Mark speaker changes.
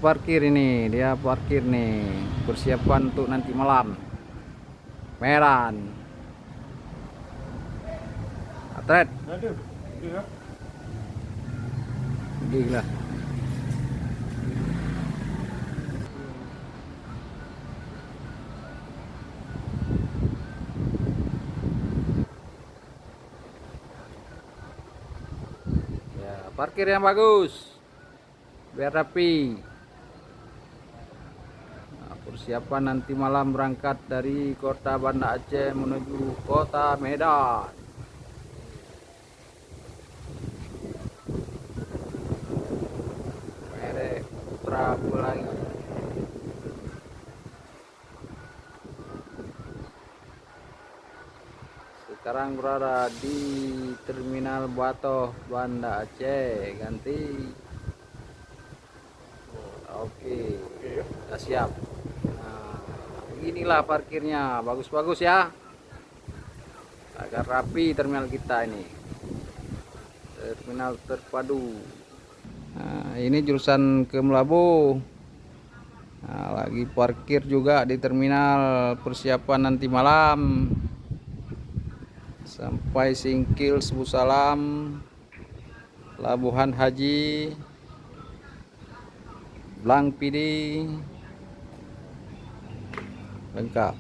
Speaker 1: Parkir ini, dia parkir nih. Persiapan untuk nanti malam. Medan. Atret. Gila. Ya, parkir yang bagus. Biar rapi. Nah, persiapan nanti malam berangkat dari kota Banda Aceh menuju kota Medan. Merek Putra Pelangi. Sekarang berada di Terminal Batoh Banda Aceh. Ganti. Oke, sudah siap. Nah, beginilah parkirnya, bagus-bagus ya, agar rapi terminal kita ini, terminal terpadu. Nah, ini jurusan ke Melabu. Nah, lagi parkir juga di terminal, persiapan nanti malam sampai Singkil Sebu Salam, Labuhan Haji, Blang Pidi, lengkap.